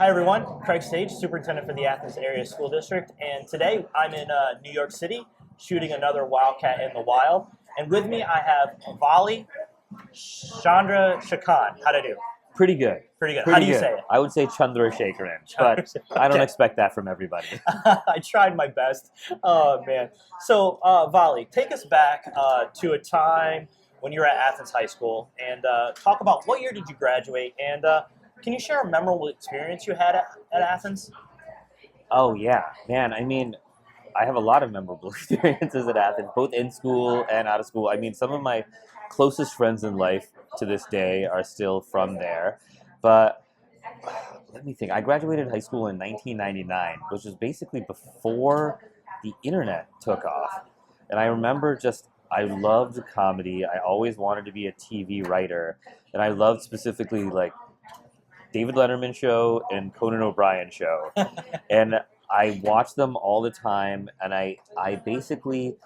Hi everyone, Craig Sage, Superintendent for the Athens Area School District, and today I'm in New York City shooting another Wildcat in the wild. And with me I have Vali Chandrasekaran. How'd I do? Pretty good. Pretty good. Pretty How do you good. say it? I would say Chandrasekaran, but I don't expect that from everybody. I tried my best. Oh man. So Vali, take us back to a time when you were at Athens High School and talk about what year did you graduate and can you share a memorable experience you had at Athens? Oh yeah, man. I mean, I have a lot of memorable experiences at Athens, both in school and out of school. I mean, some of my closest friends in life to this day are still from there. But let me think. I graduated high school in 1999, which was basically before the internet took off. And I remember I loved comedy. I always wanted to be a TV writer. And I loved specifically like David Letterman show and Conan O'Brien show. And I watched them all the time. And I basically,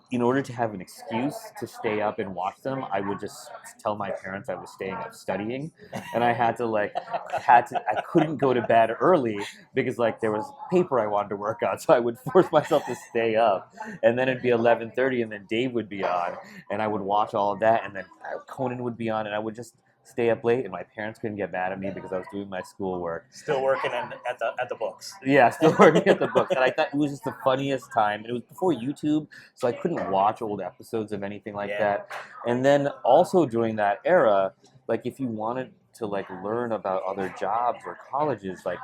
in order to have an excuse to stay up and watch them, I would just tell my parents I was staying up studying, and I I couldn't go to bed early because like there was paper I wanted to work on, so I would force myself to stay up, and then it'd be 11:30, and then Dave would be on, and I would watch all of that, and then Conan would be on, and I would just stay up late, and my parents couldn't get mad at me because I was doing my schoolwork. Still working at the books. Yeah, still working at the books. And I thought it was just the funniest time. And it was before YouTube, so I couldn't watch old episodes of anything like that. And then also during that era, like if you wanted to like learn about other jobs or colleges, like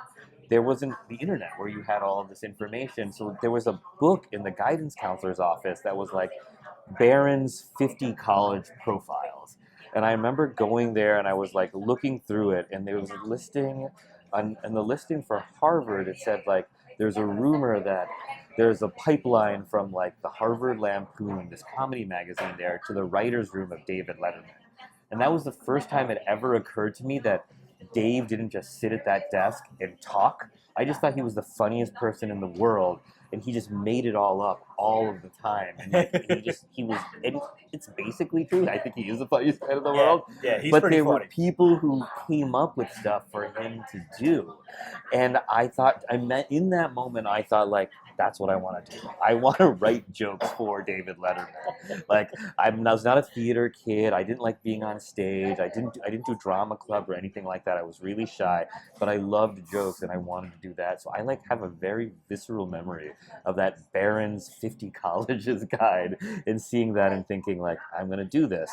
there wasn't the internet where you had all of this information. So there was a book in the guidance counselor's office that was like Barron's 50 college profiles. And I remember going there and I was like looking through it, and there was a listing, and the listing for Harvard, it said like there's a rumor that there's a pipeline from like the Harvard Lampoon, this comedy magazine there, to the writer's room of David Letterman. And that was the first time it ever occurred to me that Dave didn't just sit at that desk and talk. I just thought he was the funniest person in the world, and he just made it all up all of the time. And like and it's basically true. I think he is the funniest man in the world. Yeah, he's but pretty there funny. were people who came up with stuff for him to do, and in that moment I thought like, that's what I want to do. I want to write jokes for David Letterman. Like I was not a theater kid. I didn't like being on stage. I didn't do drama club or anything like that. I was really shy, but I loved jokes and I wanted to do that. So I like have a very visceral memory of that Barron's 50 colleges guide and seeing that and thinking like, I'm gonna do this.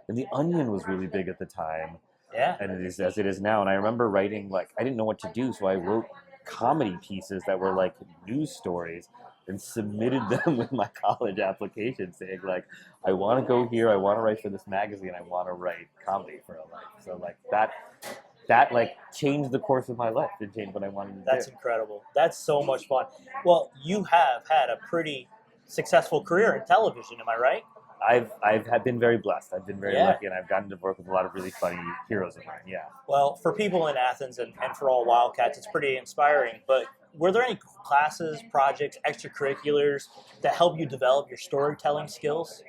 And The Onion was really big at the time. Yeah. And it is as it is now. And I remember writing like I didn't know what to do, so I wrote comedy pieces that were like news stories and submitted them with my college application saying like, I want to go here, I want to write for this magazine, I want to write comedy for a life. So like that like changed the course of my life and changed what I wanted to do. That's incredible. That's so much fun. Well, you have had a pretty successful career in television, am I right? I've been very blessed. I've been very lucky, and I've gotten to work with a lot of really funny heroes of mine. Yeah. Well, for people in Athens and for all Wildcats, it's pretty inspiring. But were there any classes, projects, extracurriculars that help you develop your storytelling skills?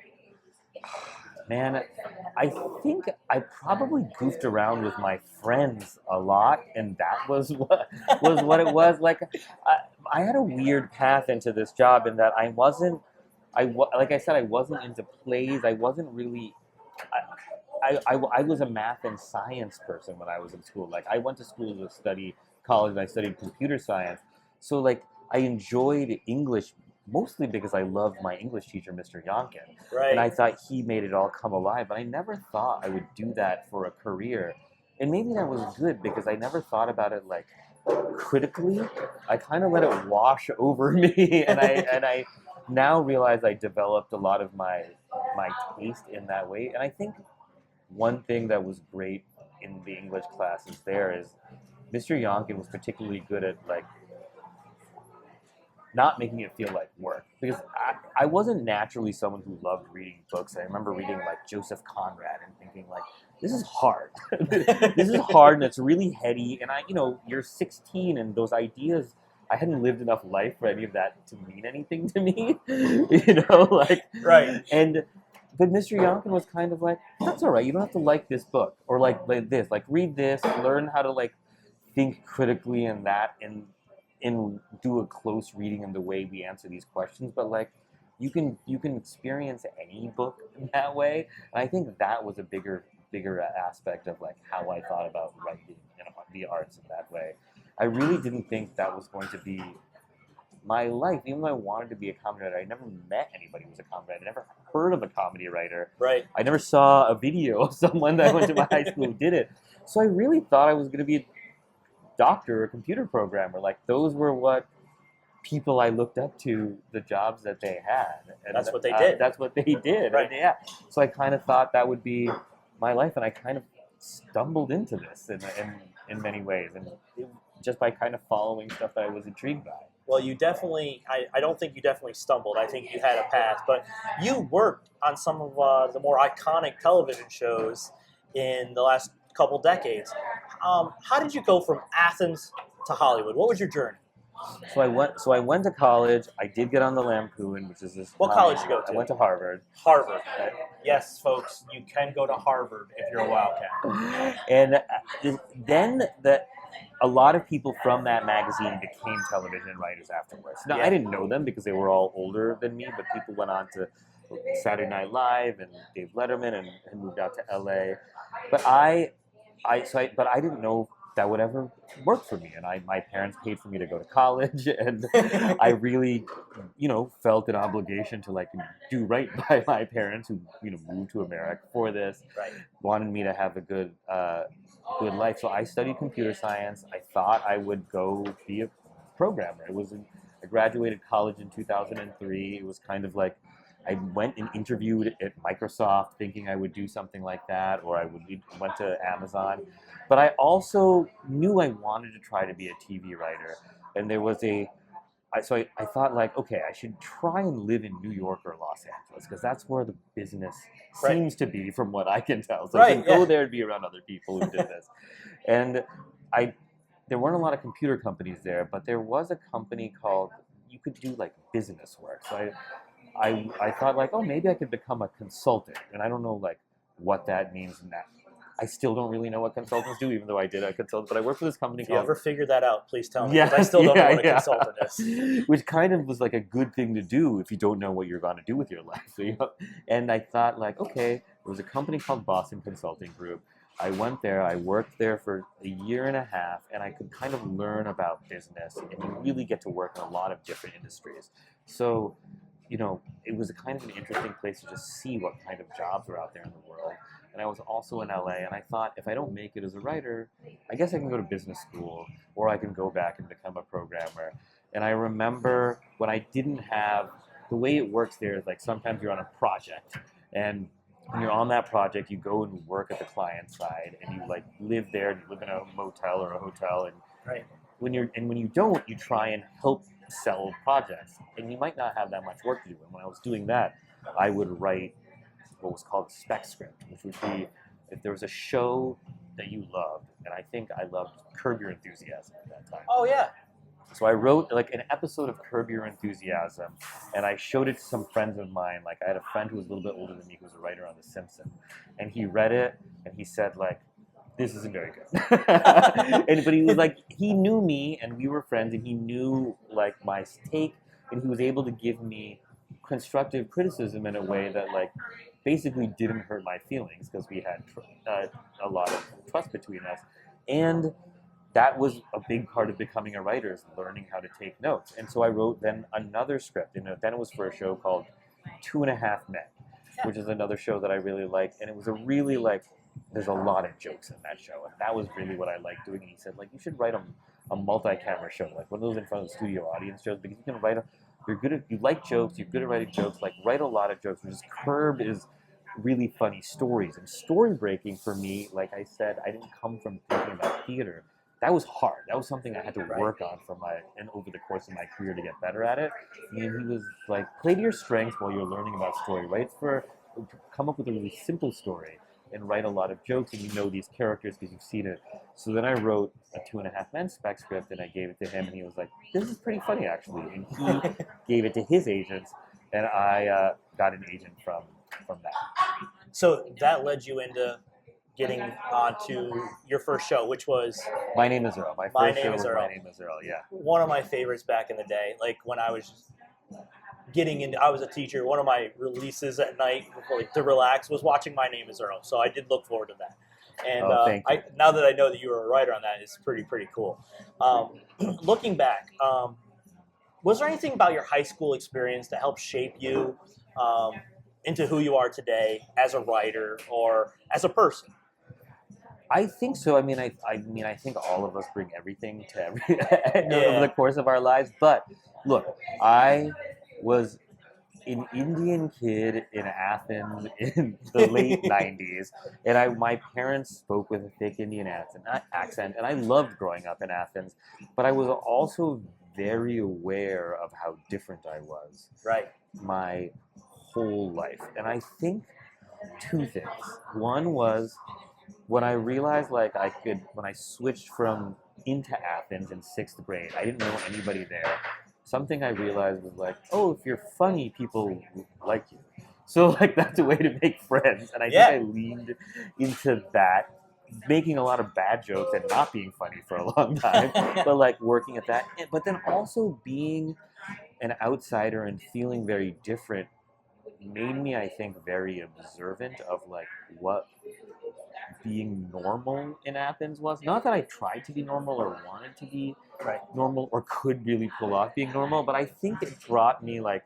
Man, I think I probably goofed around with my friends a lot, and that was what it was. Like, I had a weird path into this job in that like I said, I wasn't into plays. I wasn't really. I was a math and science person when I was in school. Like I went to school to study college, and I studied computer science. So like I enjoyed English mostly because I loved my English teacher, Mr. Yonkin, Right. and I thought he made it all come alive. But I never thought I would do that for a career, and maybe that was good because I never thought about it like critically. I kind of let it wash over me, and I now realize I developed a lot of my taste in that way. And I think one thing that was great in the English classes there is Mr. Yonkin was particularly good at like not making it feel like work, because I wasn't naturally someone who loved reading books. I remember reading like Joseph Conrad and thinking like, this is hard. This is hard and it's really heady. And you're 16 and those ideas, I hadn't lived enough life for any of that to mean anything to me, Right. But Mr. Yonkin was kind of like, that's all right. You don't have to like this book or like this. Like read this, learn how to like think critically in that and do a close reading in the way we answer these questions. But like, you can experience any book in that way. And I think that was a bigger aspect of like how I thought about writing and the arts in that way. I really didn't think that was going to be my life. Even though I wanted to be a comedy writer, I never met anybody who was a comedy writer. I never heard of a comedy writer. Right. I never saw a video of someone that went to my high school who did it. So I really thought I was going to be a doctor or a computer programmer. Like, those were what people I looked up to, the jobs that they had. And that's what they did. That's what they did. Right. And yeah. So I kind of thought that would be my life, and I kind of stumbled into this in many ways, and just by kind of following stuff that I was intrigued by. Well, you definitely, I don't think you definitely stumbled. I think you had a path. But you worked on some of the more iconic television shows in the last couple decades. How did you go from Athens to Hollywood? What was your journey? So I went to college. I did get on the Lampoon, which is this. What college did you go to? I went to Harvard. Harvard. Yes, folks, you can go to Harvard if you're a Wildcat. And then a lot of people from that magazine became television writers afterwards. Now, I didn't know them because they were all older than me, but people went on to Saturday Night Live and David Letterman and moved out to LA. But I didn't know that would ever work for me. And my parents paid for me to go to college, and I really, felt an obligation to like do right by my parents who, moved to America for this, wanted me to have a good life. So I studied computer science. I thought I would go be a programmer. I graduated college in 2003. It was kind of like, I went and interviewed at Microsoft thinking I would do something like that, or went to Amazon. But I also knew I wanted to try to be a TV writer. And there was so I thought like, okay, I should try and live in New York or Los Angeles, because that's where the business seems to be from what I can tell. So I can go there and be around other people who did this. And there weren't a lot of computer companies there, but there was a company called, you could do like business work. So I thought like, oh, maybe I could become a consultant. And I don't know like what that means in that. I still don't really know what consultants do, even though I did a consultant. But I worked for this company called... If you ever figure that out, please tell me. Yeah, I still don't know what a consultant is. Which kind of was like a good thing to do if you don't know what you're going to do with your life. And I thought like, okay, there was a company called Boston Consulting Group. I went there, I worked there for a year and a half, and I could kind of learn about business, and you really get to work in a lot of different industries. So, it was a kind of an interesting place to just see what kind of jobs were out there in the world. And I was also in LA, and I thought, if I don't make it as a writer, I guess I can go to business school, or I can go back and become a programmer. And I remember when I didn't have, the way it works there is like sometimes you're on a project, and when you're on that project, you go and work at the client side, and you like live there, and you live in a motel or a hotel, and when you don't, you try and help sell projects, and you might not have that much work to do. And when I was doing that, I would write what was called spec script, which would be if there was a show that you loved, and I think I loved Curb Your Enthusiasm at that time. Oh yeah. So I wrote like an episode of Curb Your Enthusiasm, and I showed it to some friends of mine. Like, I had a friend who was a little bit older than me who was a writer on The Simpsons, and he read it and he said like, this isn't very good. But he was like, he knew me and we were friends, and he knew like my take, and he was able to give me constructive criticism in a way that like basically didn't hurt my feelings, because we had a lot of trust between us. And that was a big part of becoming a writer, is learning how to take notes. And so I wrote then another script, and then it was for a show called 2.5 Men, which is another show that I really liked. And it was a really like, there's a lot of jokes in that show, and that was really what I liked doing. And he said like, you should write a multi-camera show, like one of those in front of the studio audience shows, because you can write you like jokes, you're good at writing jokes, like write a lot of jokes, which is Curb is really funny stories. And story breaking for me, like I said, I didn't come from thinking about theater. That was hard. That was something I had to work on and over the course of my career to get better at it. And he was like, play to your strengths while you're learning about story. Come up with a really simple story and write a lot of jokes, and you know these characters because you've seen it. So then I wrote a 2.5 Men spec script, and I gave it to him, and he was like, this is pretty funny actually. And he gave it to his agents, and I got an agent from that. So that led you into getting onto your first show, which was My Name is Earl. My My first Name show is was Earl. My Name is Earl. Yeah. one of my favorites back in the day. Like when I was getting into, I was a teacher. One of my releases at night, like, to relax, was watching My Name is Earl. So I did look forward to that. And Oh, thank you. now that I know that you were a writer on that, it's pretty cool. Looking back, was there anything about your high school experience that helped shape you into who you are today as a writer or as a person? I think so. I mean, I think all of us bring everything to every over Yeah. the course of our lives. But look, I was an Indian kid in Athens in the late '90s, and my parents spoke with a thick Indian accent, and I loved growing up in Athens. But I was also very aware of how different I was Right. my whole life, and I think two things. One was when I realized when I switched from into Athens in sixth grade, I didn't know anybody there. Something I realized was like, oh, if you're funny, people like you. So like that's a way to make friends, and I think I leaned into that, making a lot of bad jokes and not being funny for a long time, but like working at that. But then also being an outsider and feeling very different made me, I think, very observant of like what being normal in Athens was. Not that I tried to be normal or wanted to be normal or could really pull off being normal, but I think it brought me like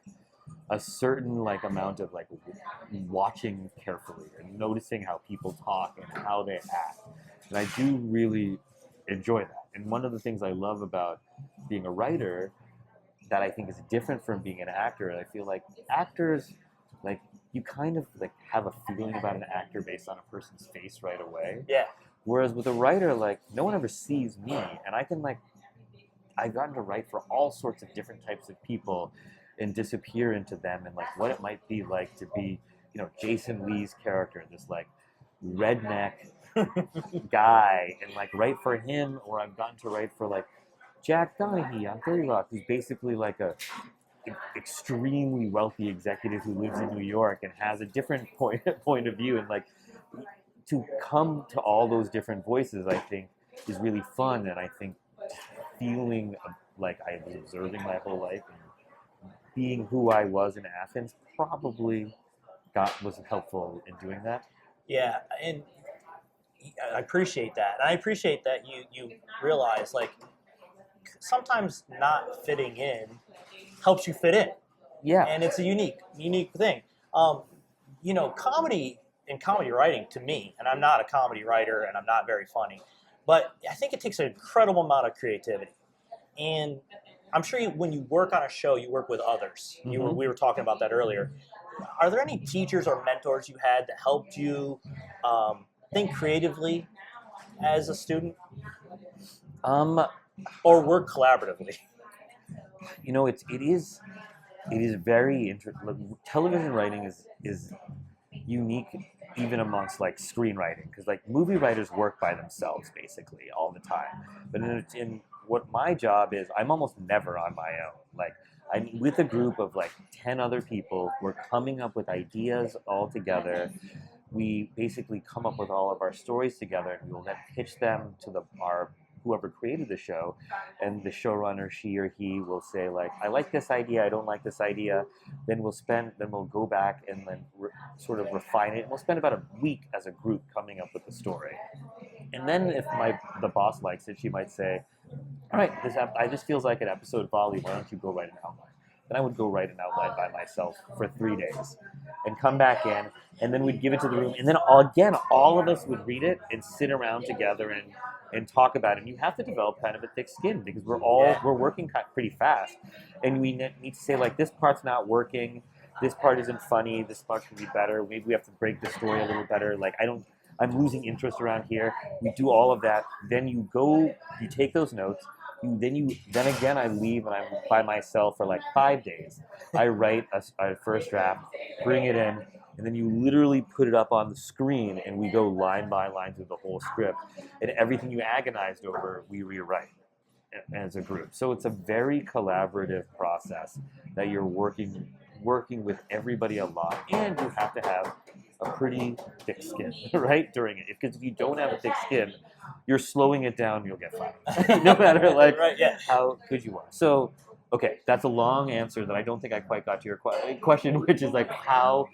a certain like amount of like watching carefully and noticing how people talk and how they act. And I do really enjoy that. And one of the things I love about being a writer that I think is different from being an actor, I feel like actors, like, you kind of like have a feeling about an actor based on a person's face right away. Yeah. Whereas with a writer, like, no one ever sees me, and I can like, I've gotten to write for all sorts of different types of people and disappear into them and like what it might be like to be, you know, Jason Lee's character, this like redneck guy, and like write for him, or I've gotten to write for like Jack Donaghy on 30 Rock, who's basically like a extremely wealthy executive who lives in New York and has a different point of view, and like to come to all those different voices, I think is really fun, and I think feeling like I was observing my whole life and being who I was in Athens probably was helpful in doing that. Yeah, and I appreciate that. And I appreciate that you realize like sometimes not fitting in helps you fit in. Yeah. And it's a unique thing. You know, comedy and comedy writing to me, and I'm not a comedy writer and I'm not very funny, but I think it takes an incredible amount of creativity. And I'm sure when you work on a show, you work with others. Mm-hmm. We were talking about that earlier. Are there any teachers or mentors you had that helped you think creatively as a student? Or work collaboratively? You know, it is very interesting. Television writing is unique even amongst like screenwriting, because like movie writers work by themselves basically all the time, but in what my job is, I'm almost never on my own. Like, I'm with a group of like 10 other people. We're coming up with ideas all together. We basically come up with all of our stories together, and we will then pitch them to our whoever created the show, and the showrunner, she or he, will say like, I like this idea, I don't like this idea. Then we'll go back and then sort of refine it. And we'll spend about a week as a group coming up with the story. And then if the boss likes it, she might say, all right, this feels like an episode, Vali, why don't you go write an outline? Then I would go write an outline by myself for 3 days and come back in, and then we'd give it to the room, and then again, all of us would read it and sit around together and talk about it. And you have to develop kind of a thick skin, because we're working pretty fast, and we need to say like, this part's not working, this part isn't funny, this part can be better, maybe we have to break the story a little better, like I'm losing interest around here. We do all of that. Then you take those notes. Then again, I leave and I'm by myself for like 5 days. I write a first draft, bring it in, and then you literally put it up on the screen, and we go line by line through the whole script. And everything you agonized over, we rewrite as a group. So it's a very collaborative process that you're working with everybody a lot, and you have to have a pretty thick skin, right, during it. Because if you don't have a thick skin, you're slowing it down, you'll get fired. No matter like Right, yeah. how good you are. So, okay, that's a long answer that I don't think I quite got to your question, which is like how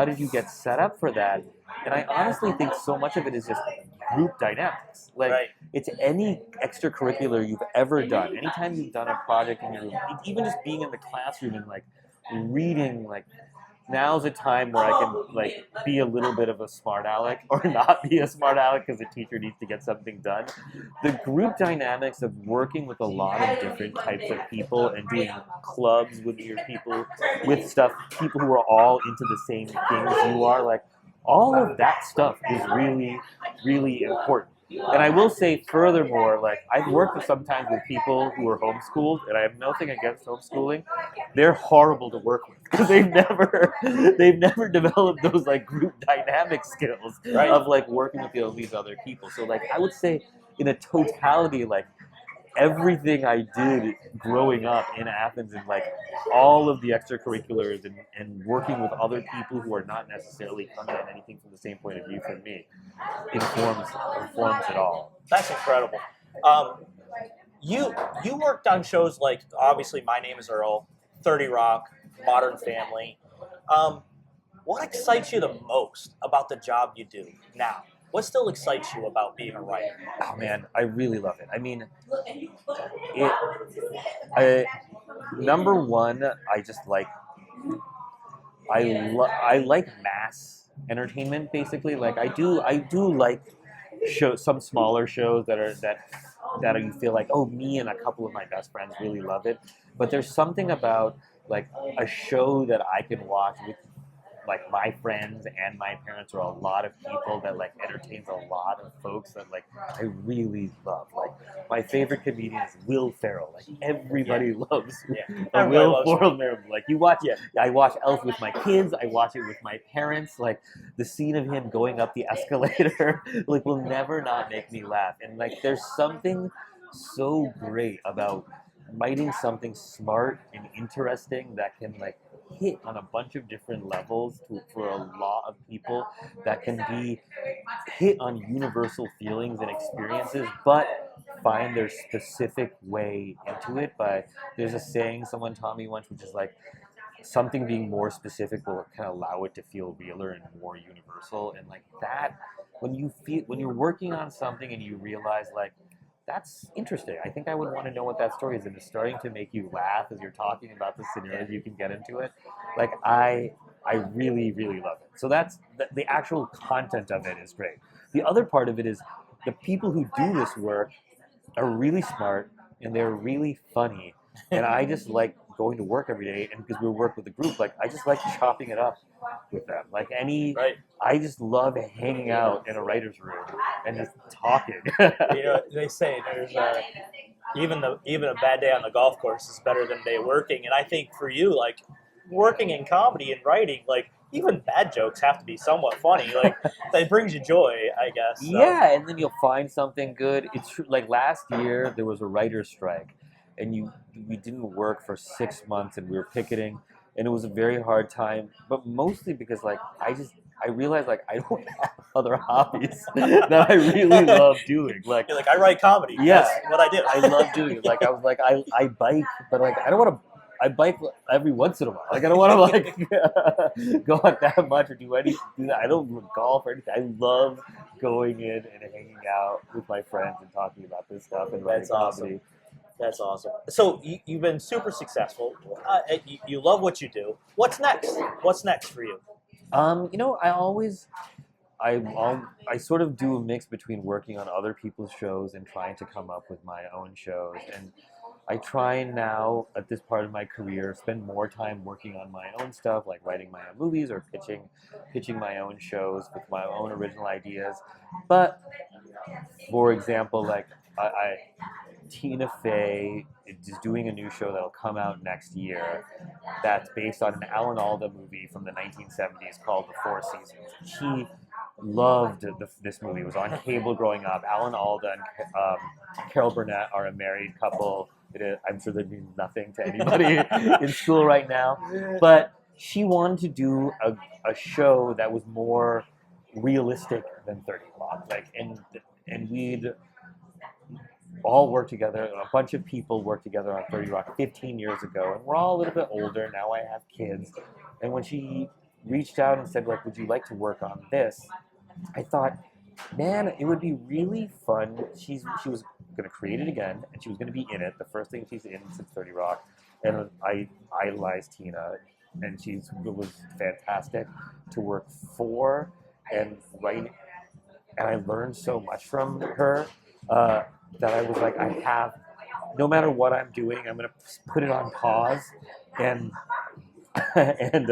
did you get set up for that? And I honestly think so much of it is just group dynamics. Like Right. it's any extracurricular you've ever done. Anytime you've done a project in your room, even just being in the classroom and like reading, like now's a time where I can like be a little bit of a smart aleck or not be a smart aleck because the teacher needs to get something done. The group dynamics of working with a lot of different types of people and doing clubs with your people, with people who are all into the same things you are, like all of that stuff is really, really important. And I will say furthermore, like I've worked sometimes with people who are homeschooled, and I have nothing against homeschooling. They're horrible to work with because they've never developed those like group dynamic skills Right. of like working with all these other people. So like I would say in a totality, like everything I did growing up in Athens and like all of the extracurriculars and working with other people who are not necessarily coming at anything from the same point of view from me informs it all. That's incredible. You worked on shows like obviously My Name Is Earl, 30 Rock, Modern Family. What excites you the most about the job you do now? What still excites you about being a writer? Oh man, I really love it. I mean, number one, I just like I like mass entertainment basically. Like I do like some smaller shows that you feel like, oh, me and a couple of my best friends really love it. But there's something about like a show that I can watch with like my friends and my parents, or a lot of people that like entertains a lot of folks that like I really love. Like my favorite comedian is Will Ferrell. Like everybody loves Will Ferrell. Like you watch, I watch Elf with my kids. I watch it with my parents. Like the scene of him going up the escalator, like will never not make me laugh. And like there's something so great about writing something smart and interesting that can like hit on a bunch of different levels for a lot of people, that can be hit on universal feelings and experiences, but find their specific way into it. But there's a saying someone taught me once, which is like something being more specific will kind of allow it to feel realer and more universal. And like that, when you're working on something and you realize like, that's interesting. I think I would want to know what that story is, and it's starting to make you laugh as you're talking about the scenarios. You can get into it. Like I really, really love it. So that's the actual content of it is great. The other part of it is the people who do this work are really smart and they're really funny, and I just like going to work every day. And because we work with a group, like I just like chopping it up with them. Like I just love hanging out in a writer's room and just talking. You know, they say there's even a bad day on the golf course is better than a day working. And I think for you, like working in comedy and writing, like even bad jokes have to be somewhat funny. Like that brings you joy, I guess. So. Yeah, and then you'll find something good. It's true. Like last year, there was a writer's strike, and we didn't work for 6 months, and we were picketing, and it was a very hard time. But mostly because like I realized like I don't have other hobbies that I really love doing. Like you're like, I write comedy. Yeah, that's what I do. I love doing it. Like I was like I bike, but like I don't want to. I bike every once in a while. Like I don't want to like go out that much or do that. I don't golf or anything. I love going in and hanging out with my friends and talking about this stuff and writing comedy. That's awesome. So you've been super successful. You love what you do. What's next? What's next for you? You know, I sort of do a mix between working on other people's shows and trying to come up with my own shows. And I try now, at this part of my career, spend more time working on my own stuff, like writing my own movies or pitching my own shows with my own original ideas. But, for example, like Tina Fey is doing a new show that'll come out next year that's based on an Alan Alda movie from the 1970s called The Four Seasons. She loved this movie. It was on cable growing up. Alan Alda and Carol Burnett are a married couple. I'm sure that means nothing to anybody in school right now. But she wanted to do a show that was more realistic than 30 Rock. Like, and we'd all work together. A bunch of people worked together on 30 Rock 15 years ago, and we're all a little bit older now. I have kids, and when she reached out and said, like, would you like to work on this? I thought, man, it would be really fun. She was going to create it again, and she was going to be in it. The first thing she's in since 30 Rock, and I idolized Tina, and it was fantastic to work for and write. And I learned so much from her that I was like, no matter what I'm doing, I'm going to put it on pause and and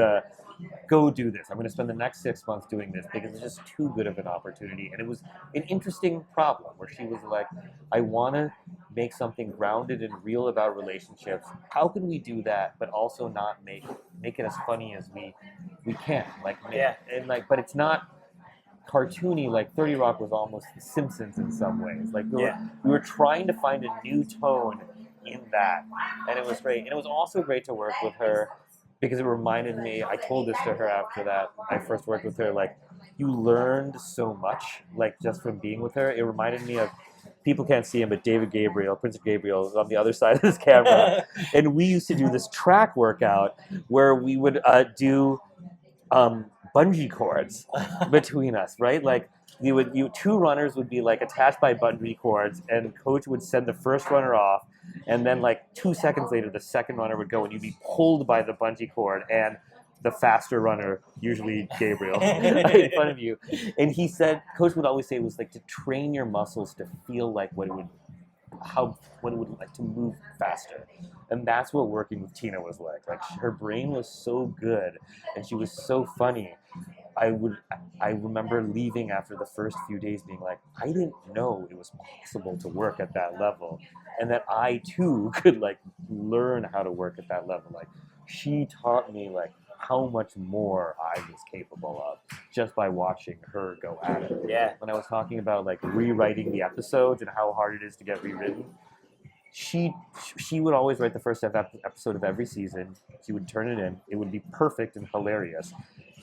go do this. I'm going to spend the next 6 months doing this because it's just too good of an opportunity. And it was an interesting problem where she was like, I want to make something grounded and real about relationships. How can we do that, but also not make it as funny as we can? But it's not cartoony. Like 30 Rock was almost The Simpsons in some ways. Like we were trying to find a new tone in that, and it was great. And it was also great to work with her because it reminded me, I told this to her after that, I first worked with her, like, you learned so much, like, just from being with her. It reminded me of, people can't see him, but David Gabriel, Prince Gabriel, is on the other side of this camera. And we used to do this track workout where we would do bungee cords between us, right? Like, two runners would be, like, attached by bungee cords, and coach would send the first runner off, and then, like, 2 seconds later, the second runner would go, and you'd be pulled by the bungee cord, and the faster runner, usually Gabriel, in front of you. And he said, coach would always say it was like to train your muscles to feel like what it would like to move faster. And that's what working with Tina was like. Like, her brain was so good, and she was so funny. I remember leaving after the first few days being like, I didn't know it was possible to work at that level, and that I too could, like, learn how to work at that level. Like, she taught me, like, how much more I was capable of just by watching her go at it. Yeah. When I was talking about, like, rewriting the episodes and how hard it is to get rewritten, she would always write the first episode of every season. She would turn it in. It would be perfect and hilarious.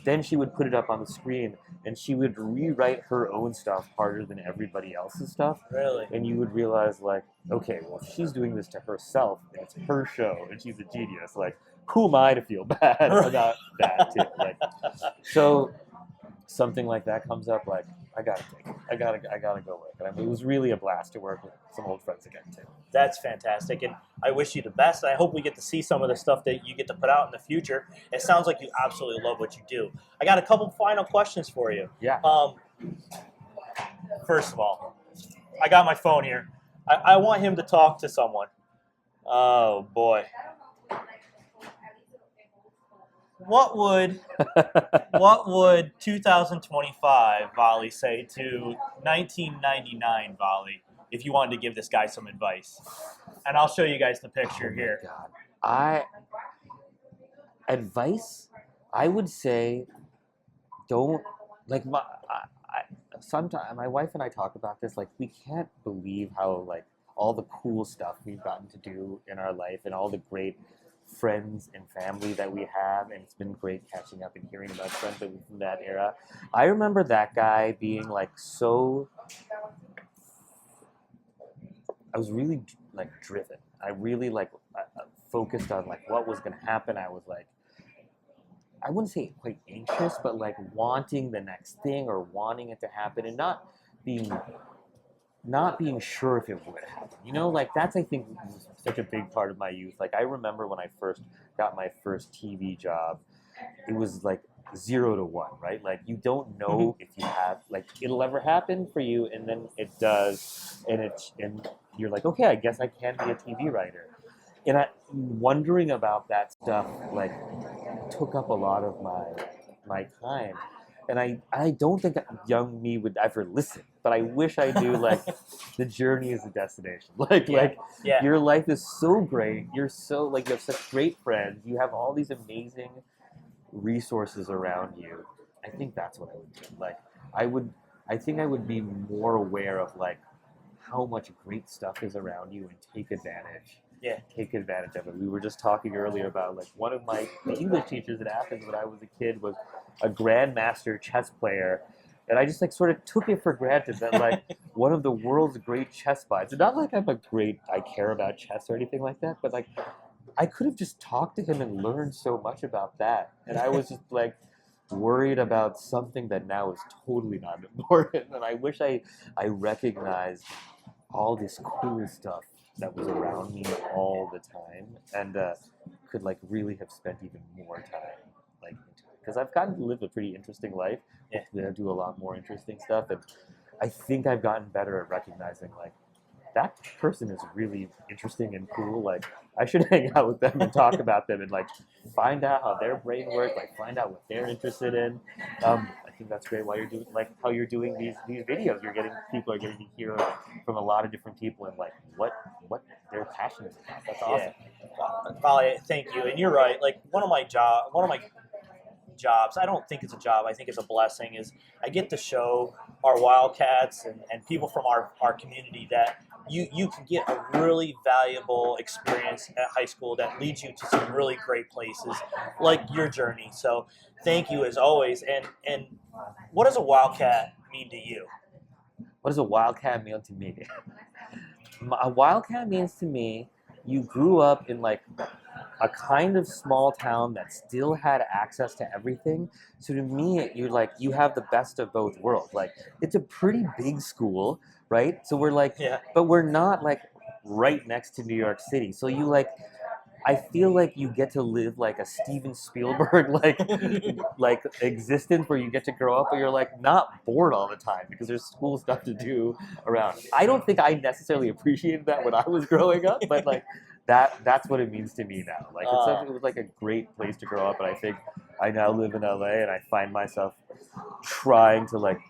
Then she would put it up on the screen, and she would rewrite her own stuff harder than everybody else's stuff. Really? And you would realize, like, okay, well, if she's doing this to herself, and it's her show, and she's a genius, like, who am I to feel bad about that, too? Like, so something like that comes up, like, I gotta take it. I gotta go work. And I mean, it was really a blast to work with some old friends again, too. That's fantastic, and I wish you the best. I hope we get to see some of the stuff that you get to put out in the future. It sounds like you absolutely love what you do. I got a couple final questions for you. Yeah. First of all, I got my phone here. I want him to talk to someone. Oh, boy. What would 2025 Vali say to 1999 Vali if you wanted to give this guy some advice? And I'll show you guys the picture here. God. Advice? I would say, don't, like, sometimes my wife and I talk about this, like, we can't believe how, like, all the cool stuff we've gotten to do in our life and all the great friends and family that we have, and it's been great catching up and hearing about friends that from that era. I remember that guy being, like, so, I was really, like, driven. I really, like, focused on, like, what was going to happen. I was, like, I wouldn't say quite anxious, but, like, wanting the next thing or wanting it to happen, and not being sure if it would happen. You know, like, that's, I think, such a big part of my youth. Like, I remember when I first got my first TV job, it was like 0 to 1, right? Like, you don't know if you have, like, it'll ever happen for you, and then it does, and you're like, okay, I guess I can be a TV writer. And wondering about that stuff, like, took up a lot of my time. And I don't think that young me would ever listen, but I wish I knew, like, the journey is the destination. Like, your life is so great. You're so, like, you have such great friends. You have all these amazing resources around you. I think that's what I would do. Like, I think I would be more aware of, like, how much great stuff is around you and take advantage. Yeah. Take advantage of it. We were just talking earlier about, like, one of my English teachers at Athens when I was a kid was a grandmaster chess player, and I just like sort of took it for granted that like one of the world's great chess minds. And not like I care about chess or anything like that, but like I could have just talked to him and learned so much about that. And I was just like worried about something that now is totally not important. And I wish I recognized all this cool stuff that was around me all the time, and could like really have spent even more time like because I've gotten to live a pretty interesting life. Yeah. Hopefully I do a lot more interesting stuff, and I think I've gotten better at recognizing like that person is really interesting and cool. Like I should hang out with them and talk about them and like find out how their brain works, like find out what they're interested in. I think that's great. While you're doing like how you're doing these videos, people are getting to hear from a lot of different people and like what they're passionate about. That's awesome. Yeah. Vali, thank you. And you're right. Like one of my jobs, I don't think it's a job, I think it's a blessing, is I get to show our Wildcats and people from our community that you can get a really valuable experience at high school that leads you to some really great places like your journey. So thank you as always. And what does a Wildcat mean to you? What does a Wildcat mean to me? A Wildcat means to me you grew up in like a kind of small town that still had access to everything. So to me, you have the best of both worlds. Like it's a pretty big school, right? So we're like, Yeah. but we're not like right next to New York City. So you like, I feel like you get to live like a Steven Spielberg like existence where you get to grow up, but you're like not bored all the time because there's cool stuff to do around. I don't think I necessarily appreciated that when I was growing up, but like that's what it means to me now. Like it was like a great place to grow up, and I think I now live in LA and I find myself trying to like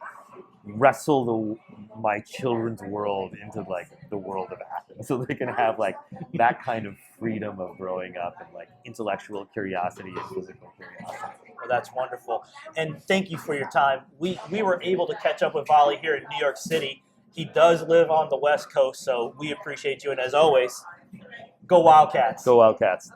wrestle my children's world into like the world of Athens, so they can have like that kind of freedom of growing up and like intellectual curiosity and physical curiosity. Well, that's wonderful, and thank you for your time. We were able to catch up with Vali here in New York City. He does live on the West Coast, so we appreciate you. And as always, go Wildcats! Go Wildcats!